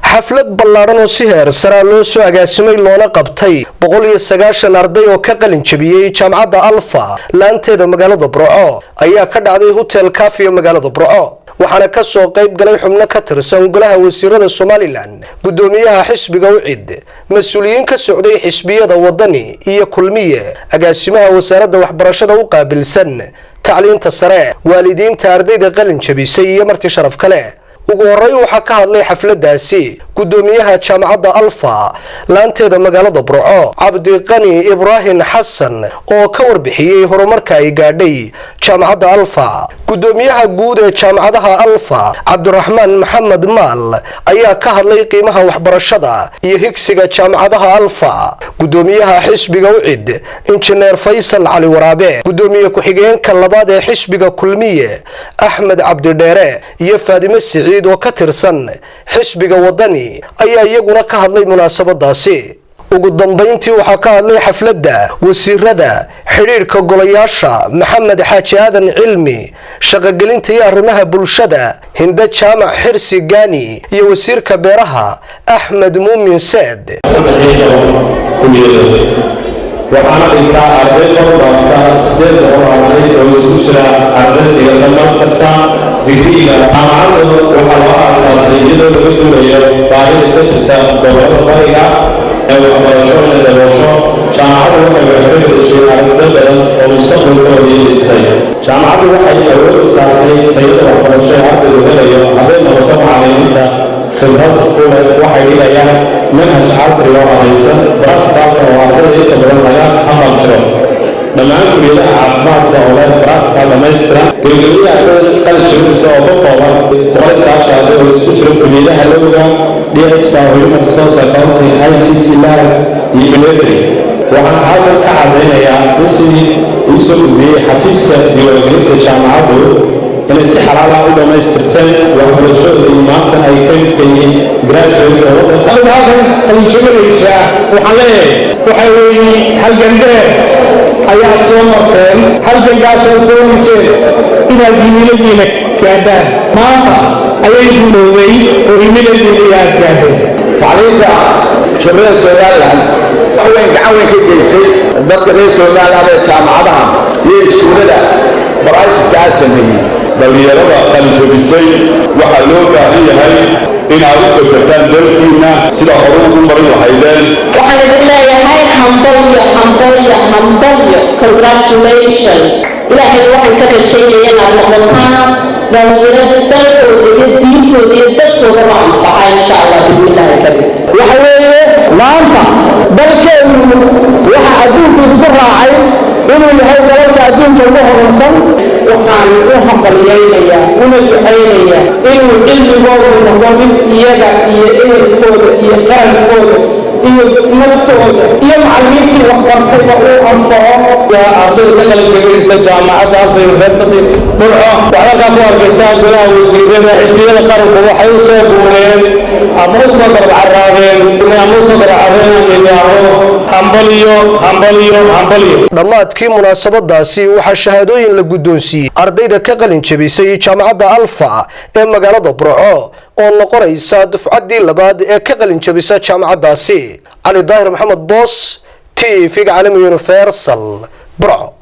xaflad ballaaran oo si heer sare loo soo agaasimay loona qabtay 190 arday oo ka qalin jabiyay jaamacadda Alfa laanteeda magaalada Burco ayaa ka dhacday hotel cafe magaalada Burco waxaana ka soo qayb galay xubno ka tirsan golaha wasiirada Somaliland gudoomiyaha xisbiga UCID mas'uuliyiin ka socday xisbiyada wadani iyo kulmiye agaasimaha wasaaradda waxbarashada u qaabilsan tacliinta sare waalidiinta ardayda qalin jabisay iyo marti sharaf kale ugu horeyn waxa ka hadlay xafladaasi gudoomiyaha jaamacadda Alfa laanteeda magaalada Burco Cabdiqani Ibrahim Xasan oo ka warbixiyay horumarka ay gaadhay jaamacadda Alfa gudoomiyaha guud ee jaamacadaha Alfa Cabdiraxmaan Maxamed Maal ayaa ka hadlay qiimaha waxbarashada iyo higsiga jaamacadaha Alfa gudoomiyaha xisbiga UCID injineer Faysal Cali Waraabe gudoomiye ku-xigeenka labaad ee xisbiga kulmiye Axmed Cabdi Dheere iyo Faadimo oo ka tirsan xisbiga wadani ayaa iyaguna ka hadlay munaasabadaasi ugu dambeyntii waxa ka hadlay xafladda wasiirada xiriirka golayaasha Maxamed Xaaji Aadan Cilmi shaqagelinta iyo arrimaha bulshada Hinda Jaamac Xirsi Gaani iyo wasiirka beeraha Axmed Muumin Saad waxaana intaa arday qorbaata 8 oo arday oo isku jira ardayda masterta digriga jaamacadda waxaa loo aasaasay iyadoo laga duulayo baahida ka jirta gobolada bariga ee waxbarashada daboosho jaamacaddu waxay waxbarashay arday badan oo mustaqbalkooda yeelistay jaamacaddu waxay awood saartay tayada waxbarashada ardaydu helayo hadday noqoto macallimiinta khibrad fuule waxay dhigayaan manhaj casri oo habaysan practical oo ardayda inta badan laga aqoonsado dhammaan kulliyadaha caafimaadka oo leh practical dhamaystiran gabagabada ardayda qalin jabinaysa oo ka kooban 190 arday oo isku jira kulliyadaha lowga DSA Human Resource Accounting ICT Lab iyo Military waxaan halkan ka cadaynayaa sidii uu soo gudbiyay xafiiska diiwaangelinta jaamacaddu inay si xalaal ah u dhamaystirteen waxbarashada maanta ay ka mid yihiin graduate oo waddanka halkan ay joognaysa waxaan leeyahay waxay weeyii halgan dheer ayaad soo marteen halgankaas oo doonaysay inaad himiladiina gaadhaan maanta ayay duulowday oo himiladiina aad gaadheen tacliinta jumhuriyadda Somaliland waxay gacan ka geysay dadka reer Somaliland ee jaamacadaha iyo iskuulada private-ka sameeyay dhalinyarada qalin jabisay waxaa loo baahan yahay in aad u fikirtaan dalkiina sida hore ugu marin lahaydeen waxaan idin leeyahay hambalyo congratulations ilaahay waxaan ka rajaynayaa inaad noqotaan dhalinyarada dalkooda iyo diintooda iyo dadkooda ma anfaca insha Allah billahi karim waxa weeye maanta dalkeenu waxa adduunku isku raacay inuu yahay dalalka adduunka ugu horumarsan waxaan u hambalyeeynaya una duceynaya inuu cilmigooda noqdo mid iyaga iyo ehelkooda iyo qarankooda iyo naftooda iyo macallimiintii waxbartayba uu anfaco ardayda qalin jabinaysa jaamacadda Alfa University Burco waxaa ku arkaysaa golaha wasiirada xisbiyada qaranku waxay u soo guureen ama u soo garbacarabeen dhammaadkii munaasabadaasi waxaa shahaadooyin la guddoonsiiyey ardayda ka qalin jabisay jaamacadda Alfa ee magaalada Burco oo noqonaysa dufcaddii labaad ee ka qalin jabisa jaamacaddaasi Calidaahir Maxamed Boos TV Qalin Universal Burco.